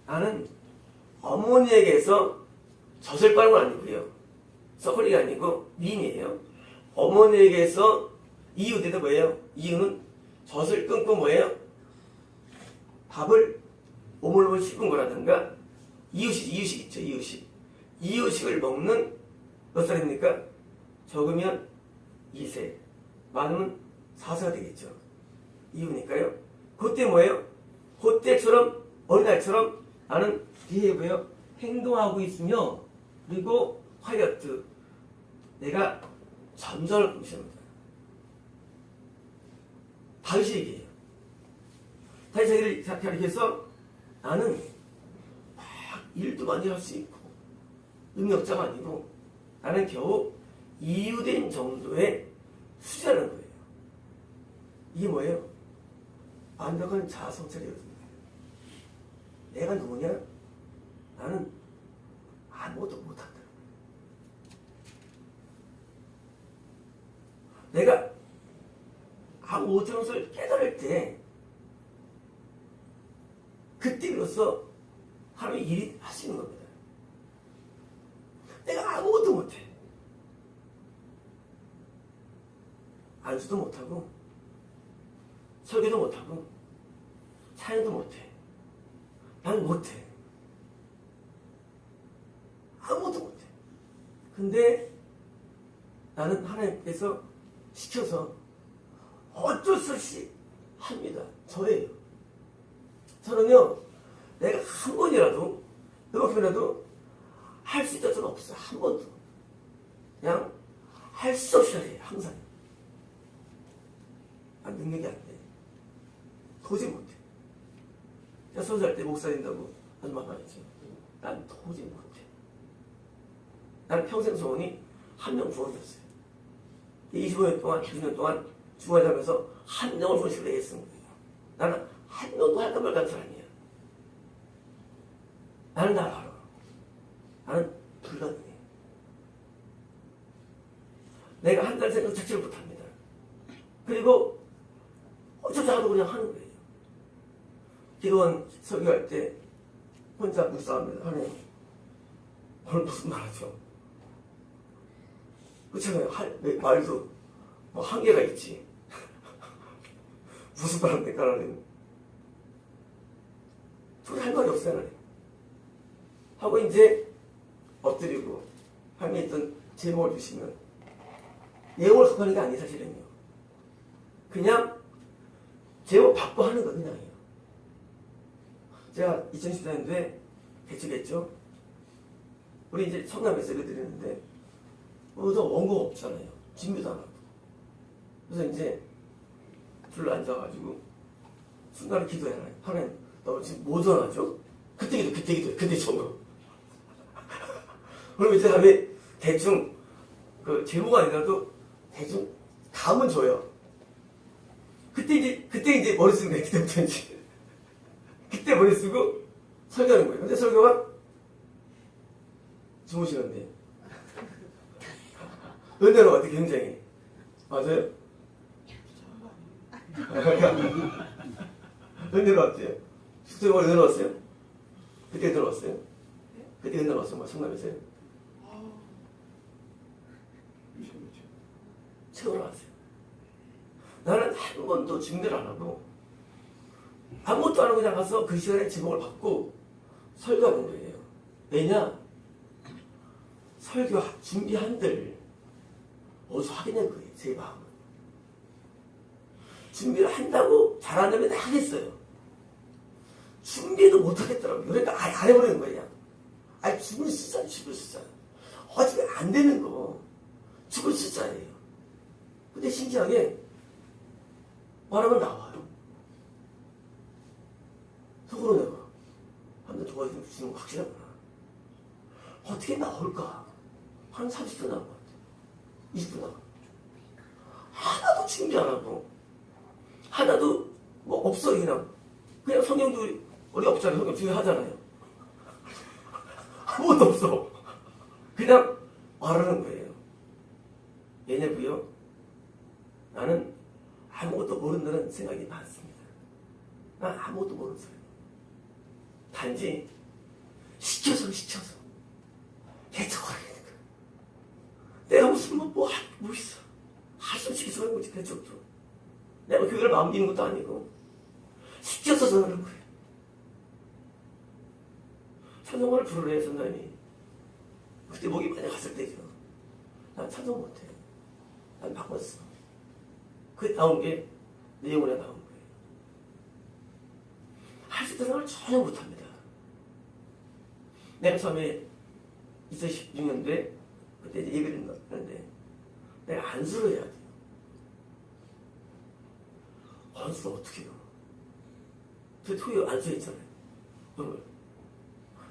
나는 어머니에게서 젖을 빠는 건 아니고요. 서클리가 아니고 미인이에요. 어머니에게서 이유대도 뭐예요? 이유는 젖을 끊고 뭐예요? 밥을 오물오물 씹은 거라든가 이유식 있죠. 이유식을 먹는 몇 살입니까? 적으면 2세, 많으면 4세가 되겠죠. 이유니까요. 그때 뭐예요? 그때처럼 어린아이처럼 나는 비हे브요 행동하고 있으며 그리고 화이어트 내가 점점을 꿈꾸십니다. 다윗이 얘기해요. 다윗이 자기를 가리켜서 나는 막 일도 많이 할 수 있고 능력자가 아니고 나는 겨우 이유된 정도의 수지라는 거예요. 이게 뭐예요? 완벽한 자아 성찰이거든요. 내가 누구냐? 나는 아무것도 못한다. 내가 아무 못하는 것을 깨달을 때 그때 비로소 하나님의 일이 하시는 겁니다. 내가 아무것도 못해. 안수도 못하고 설교도 못하고 찬양도 못해. 난 못해. 아무것도 못해. 근데 나는 하나님께서 시켜서 어쩔 수 없이 합니다. 저예요. 저는요, 내가 한 번이라도, 몇 번이라도 할 수 있던 적은 없어요. 한 번도. 그냥 할 수 없이 해요. 항상. 난 능력이 안 돼. 도저히 못해. 제가 선수할 때 목사 된다고 아줌마 말했죠. 난 도저히 못해. 나는 평생 소원이 한 명 구원이었어요. 25년 동안, 20년 동안 중화하면서 한 명을 구원시키려 했던 거예요. 나는 한 명도 할까 말까 하는 사람이야. 나는 나 알아. 나는 불가능해. 내가 한 달 생각 자체를 못합니다. 그리고 어쩌다 하도 그냥 하는 거예요. 기도원 설교할 때 혼자 묵상합니다. 하나님, 오늘 무슨 말 하죠? 그렇잖아요. 말도 뭐 한계가 있지. 무슨 말 합니까, 하나님? 저는 할 말이 없어요, 하나님. 하고 이제 엎드리고 하나님이 있던 제목을 주시면 내용을 속하는 게 아니에요, 사실은요. 그냥 제목 받고 하는 거 그냥이에요. 제가 2014년도에 개척했죠. 우리 이제 청남에서 예배 드리는데 모두 원고가 없잖아요. 준비도 안 하고. 그래서 이제 줄로 앉아가지고 순간에 기도해요. 하나님, 너 지금 뭐 전하죠? 그때 기도해. 그때 전거. 그럼 이제 다음에 대충 그 제목 아니라도 대충 감은 줘요. 그때 이제 머리 쓰는 거예요. 그때부터 이제. 그때 머리 쓰고 설교하는 거예요. 근데 설교가 주무시는데. 은혜로 어떻게 굉장히. 맞아요? 은혜로 왔대요. 숙제가 은혜로 왔어요? 그때 은혜로 왔어요? 그때 은혜로 왔어요? 뭐 성남에서요? 채우러 왔어요. 나는 한 번도 준비를 안 하고 아무것도 안 하고 그냥 가서 그 시간에 제목을 받고 설교하는 거예요. 왜냐? 설교 준비한들 어디서 확인한 거예요. 제 마음은. 준비를 한다고 잘한다면 하겠어요. 준비도 못 하겠더라고요. 그러니까 아예 안 해버리는 거예요. 아예 죽을 숫자. 어차피 안 되는 거. 죽을 숫자예요. 근데 신기하게 말하면 나와요. 속으로 내가 한 번 도와주는 거 확실하구나. 어떻게 나올까? 한 30분 나온 것 같아. 20분 나온 것 같아. 하나도 준비 안 하고 하나도 뭐 없어. 그냥 성경도 우리 없잖아요. 성경 중요하잖아요. 아무것도 없어. 그냥 말하는 거예요. 왜냐고요? 나는 아무것도 모른다는 생각이 많습니다. 난 아무것도 모르는 사람이에요. 단지 시켜서 개척하게 되는 거야. 내가 무슨 뭐 있어. 할 수 없이 기술하는 거지, 개척도. 내가 교회를 마음 비는 것도 아니고, 시켜서 전하는 거예요. 찬송가를 부르래, 선생님이. 그때 목이 많이 갔을 때죠. 난 찬송 못해. 난 바꿨어. 그게 나온 게 내 영혼에 나온 거예요. 할 수 있다는 걸 전혀 못합니다. 내가 처음에 2016년도에 그때 이제 예배를 했는데 내가 안수를 해야 돼요. 안수를 어떻게 해요? 저 토요 안수했잖아요. 여러분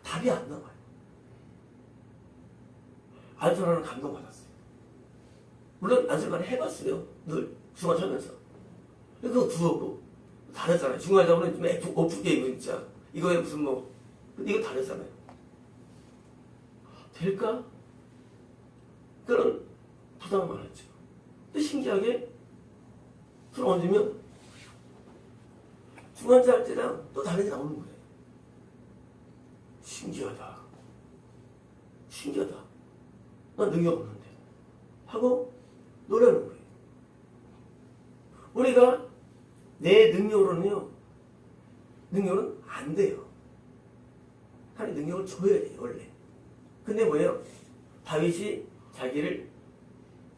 답이 안 나와요. 안수라는 감동받았어요. 물론 안수를 많이 해봤어요. 늘 중화하면서. 그거 두어고 다르잖아요. 중화자고는 좀 오프게 이거 진짜 이거에 무슨 뭐 이거 다르잖아요. 될까? 그런 부담을 많았죠. 근데 신기하게 손 얹으면 중환자 할 때랑 또 다른 게 나오는 거예요. 신기하다. 신기하다. 난 능력 없는데. 하고 노래하는 거예요. 우리가 내 능력으로는요, 능력은 안 돼요. 하나님 능력을 줘야 돼요, 원래. 근데 뭐예요? 다윗이 자기를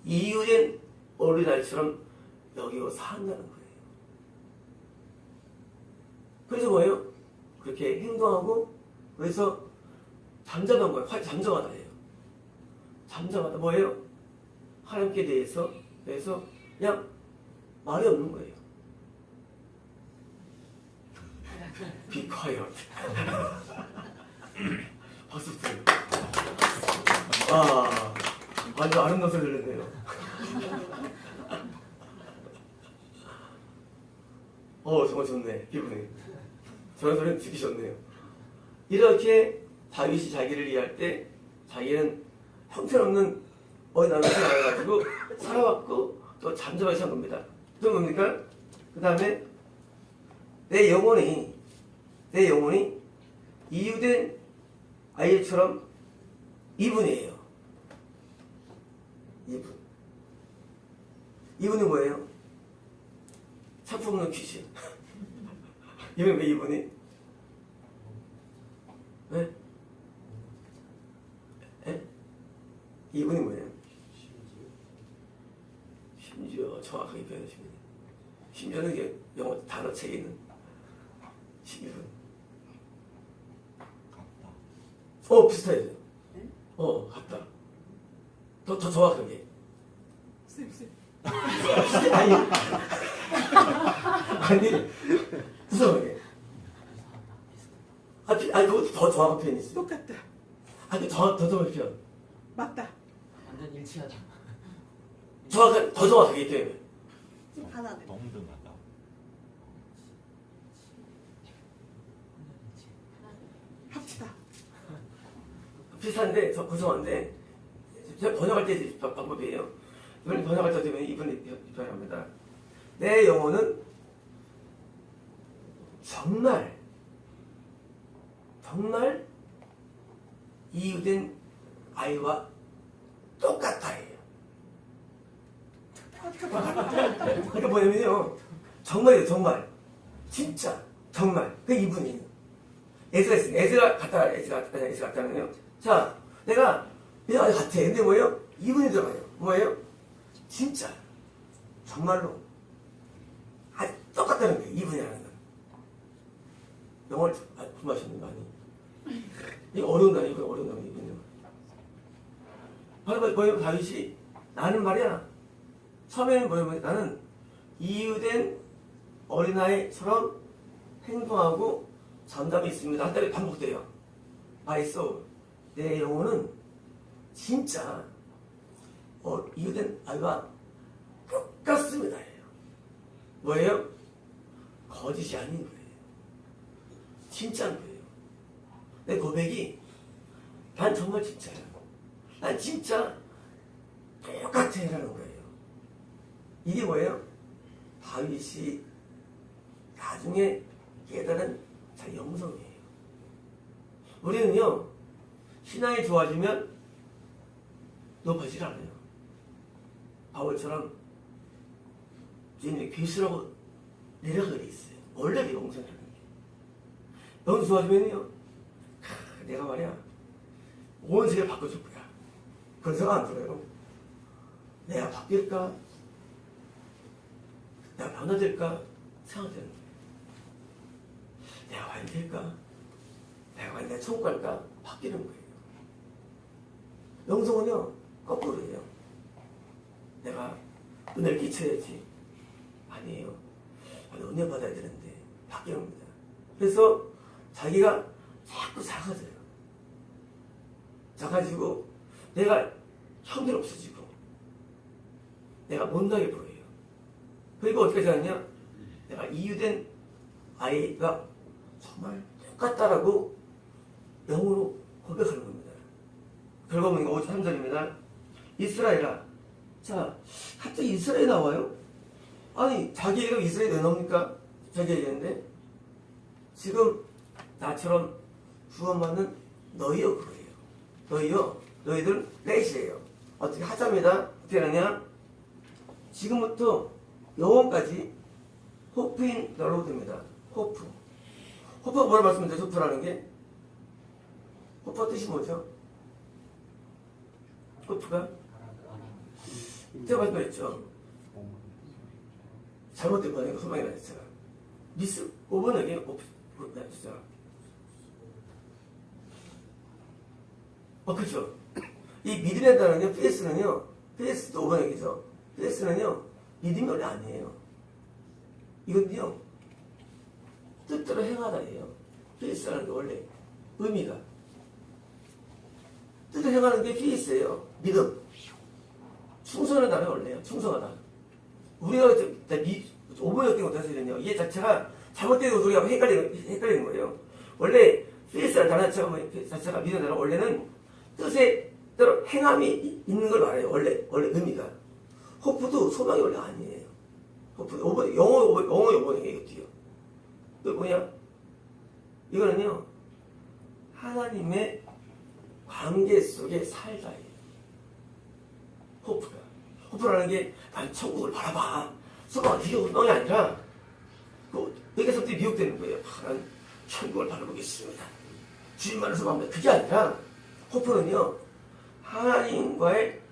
이유된 어린아이처럼 여기고 산다는 거예요. 그래서 뭐예요? 그렇게 행동하고, 그래서 잠잠한 거예요. 잠잠하다예요. 잠잠하다. 뭐예요? 하나님께 대해서, 그래서 그냥 말이 없는 거예요. Be quiet. 박수 부탁드려요. 완전 아름다운 소리 들렸네요. 정말 좋네, 기분이. 저런 소리는 듣기 좋네요. 이렇게 다윗이 자기를 이해할 때 자기는 형편없는 어린아이를 낳아가지고 살아왔고 또 잠잠하게 산 겁니다. 또 뭡니까? 그 다음에 내 영혼이 이유된 아이처럼 이분이에요. 이분이 뭐예요? 상품 없는 귀신. 이분이 왜 이분이? 네? 네? 이분이 뭐예요? 심지어 정확하게 표현하시면 심지어는 이게 영어 단어책에 있는 심지어는 비슷해요. 네? 같다. 더 정확하게. 쌤. 아니, 이상하게. 그것도 더 정확한 표현이 있어요. 똑같다. 더 정확한 표현. 맞다. 완전 일치하죠. 더 정확하게 표현해. 하나 돼. 동등하다. 합치다. 비슷한데, 더 고정한데, 제가 번역할 때 방법이에요. 이번에 번역할 때 되면 이분이 표현합니다. 내 영혼은 정말 이유된 아이와 똑같아요. 그러니까 뭐냐면요, 정말이에요, 정말. 진짜, 정말. 그게 이분이에요. 에스라 같다는요. 자, 내가 그냥 아주 같아. 근데 뭐예요? 이분이 들어가요. 뭐예요? 진짜, 정말로. 아주 똑같다는 거예요, 이분이라는 건. 영어를 공부하셨는 거 아니에요? 이거 어려운 거 아니에요? 어려운 거 아니에요? 바로 뭐예요? 다윗이 나는 말이야. 처음에는 뭐예요? 나는 이유된 어린아이처럼 행동하고 전담이 있습니다. 한 달에 반복돼요. My soul. 내 영혼은 진짜 이유된 아이와 똑같습니다. 뭐예요? 거짓이 아닌 거예요. 진짜인 거예요. 내 고백이 난 정말 진짜야. 난 진짜 똑같아 라는 거예요. 이게 뭐예요? 다윗이 나중에 깨달은 자기 영성이에요. 우리는요, 신앙이 좋아지면 높아지질 않아요. 바울처럼 주님이 괴수라고 내려가게 돼 있어요. 원래 영성이라는 게. 영성 좋아지면요, 내가 말이야, 온 세계를 바꿔줄 거야. 그런 생각 안 들어요. 내가 바뀔까? 내가 변화될까? 생각되는 거예요. 내가 과연 될까? 내가 과연 내 천국 갈까? 바뀌는 거예요. 영성은요, 거꾸로예요. 내가 은혜를 끼쳐야지. 아니에요. 은혜 받아야 되는데 바뀌는 겁니다. 그래서 자기가 자꾸 작아져요. 작아지고 내가 형편없어지고 내가 못나게 보여요. 그리고 어떻게 생각하냐? 내가 이유된 아이가 정말 똑같다라고 영으로 고백하는 겁니다. 결과물이 53절입니다. 이스라엘아. 자, 갑자기 이스라엘이 나와요? 아니, 자기 이름 이스라엘이 왜 나옵니까? 자기 얘기했는데 지금 나처럼 구원받는 너희여 그거예요. 너희여, 너희들 렛이에요. 어떻게 하자입니다. 어떻게 하느냐? 지금부터 영원까지 호프인 너로 됩니다. 호프. 호프가 뭐라 말씀드렸죠? 호프라는 게? 호프가 뜻이 뭐죠? 호프가? 제가 말씀드렸죠. 잘못된 번역이 소망이 나왔어요. 미스, 5번역에 호프, 진짜. 그렇죠. 이 믿음의 단어는요, 페이스는요, 페이스도 5번역이죠. 페이스는요, 믿음이 원래 아니에요. 이건요, 뜻대로 행하다예요. 페이스라는 게 원래 의미가. 뜻대로 행하는 게 페이스예요. 믿음. 충성하는 단어가 원래요. 충성하다. 우리가 5번역 때문에 사실은요, 이게 자체가 잘못된 우리가 헷갈리는 거예요. 원래 페이스라는 단어 자체가 믿는 단어 원래는 뜻에 따로 행함이 있는 걸 말해요. 원래 의미가. 호프도 소망이 원래 아니에요. 호프, 영어 5번역이에요. 이것도요. 그 뭐냐? 이거는요, 하나님의 관계 속에 살다예요. 호프가. 호프라는 게, 난 천국을 바라봐. 소망은 소망이 아니라, 여기서부터 미혹되는 거예요. 난 천국을 바라보겠습니다. 주님만을 소망합니다. 그게 아니라, 호프는요, 하나님과의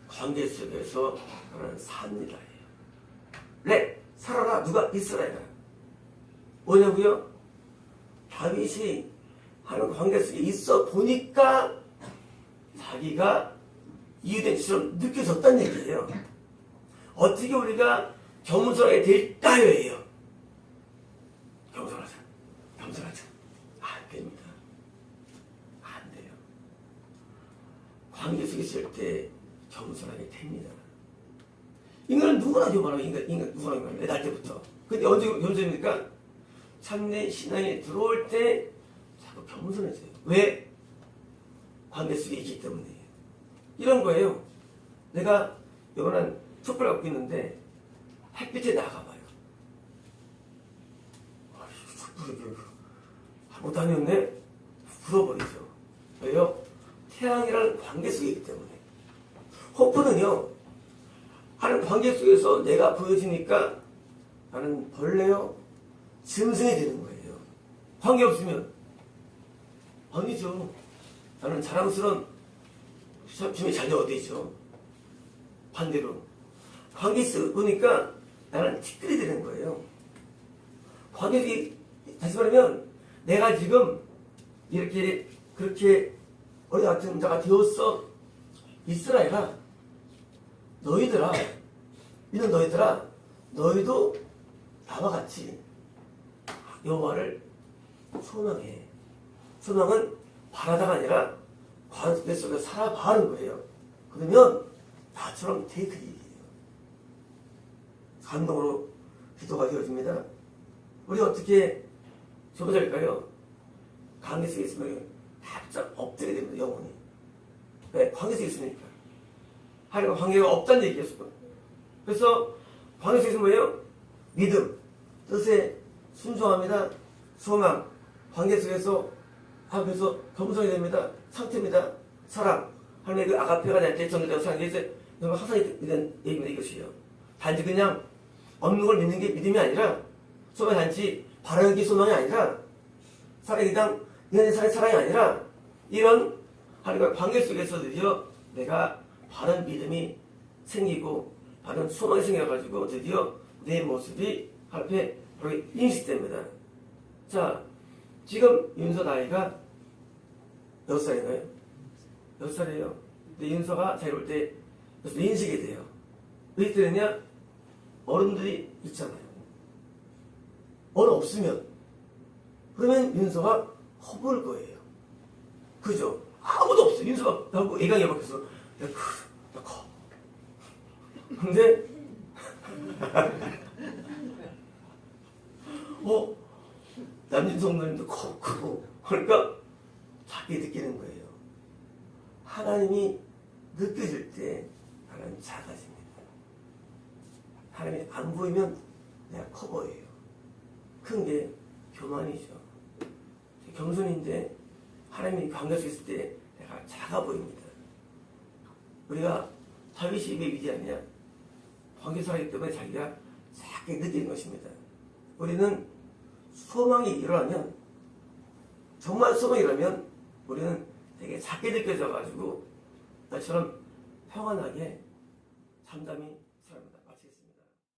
관계 속에서 하는 삽니다. 살아라. 누가? 이스라엘아. 뭐냐고요? 다윗이 하는 관계 속에 있어 보니까 자기가 이유된 것처럼 느껴졌다는 얘기예요. 어떻게 우리가 겸손하게 될까요?예요. 겸손하자. 안 됩니다. 안 돼요. 관계 속에 있을 때 겸손하게 됩니다. 인간은 누구나 교만하고 인간 누구나 교만해요. 날 때부터. 근데 언제 겸손입니까? 참내 신앙에 들어올 때 자꾸 겸손해져요. 왜? 관계 속에 있기 때문에. 이런 거예요. 내가 요번한 촛불 갖고 있는데 햇빛에 나가봐요. 촛불이 못 다녔네? 불어버리죠. 왜요? 태양이라는 관계 속에 있기 때문에. 호프는요, 하는 관계 속에서 내가 보여지니까 나는 벌레요, 짐승이 되는 거예요. 관계 없으면 아니죠. 나는 자랑스러운 주님의 자녀가 되죠. 반대로 관계 보니까 나는 티끌이 되는 거예요. 관계들이, 다시 말하면 내가 지금 이렇게 그렇게 어리 같은 자가 되었어. 이스라엘아, 너희들아, 믿는 너희들아, 너희도 나와 같이 여호와를 소망해. 소망은 바라다가 아니라 관계 속에 살아봐 하는 거예요. 그러면 나처럼 돼, 그 얘기예요. 감동으로 기도가 되어집니다. 우리 어떻게 접어질까요? 관계 속에 있으면 바짝 엎드려야 됩니다. 영혼이. 왜? 관계 속에 있으니까. 하나님과 관계가 없다는 얘기였어요. 그래서 관계 속에서 뭐예요? 믿음, 뜻에 순종합니다. 소망, 관계 속에서 앞에서 겸손이 됩니다. 상태입니다. 사랑, 하나님의 그 아가페가 날때 전도되고 사는 게 정말 항상 이런 얘기입니다. 이것이요. 단지 그냥 없는 걸 믿는 게 믿음이 아니라 소망이 단지 바라는 게 소망이 아니라 사랑이 그냥 내 사랑이 아니라 이런 하나님과 관계 속에서 드디어 내가 바른 믿음이 생기고 바른 소망이 생겨가지고 드디어 내 모습이 앞에 바로 인식됩니다. 자, 지금 윤서 나이가 몇 살이나요? 몇 살이에요? 근데 윤서가 자기 올 때 인식이 돼요. 왜 그러냐? 어른들이 있잖아요. 어른 없으면 그러면 윤서가 허볼 거예요. 그죠? 아무도 없어. 윤서가 나하고 애강이 밖에서 나 커. 근데 남진성님도 크고 그러니까 자기 느끼는 거예요. 하나님이 느껴질 때 하나님 작아집니다. 하나님이 안 보이면 내가 커 보여요. 큰 게 교만이죠. 겸손인데 하나님이 관계 속에 있을 때 내가 작아 보입니다. 우리가 다윗이 왜 위대하냐? 관계 살아있기 때문에 자기가 작게 느끼는 것입니다. 우리는 소망이 일어나면 정말 소망이라면 우리는 되게 작게 느껴져가지고 나처럼 평안하게 잠잠히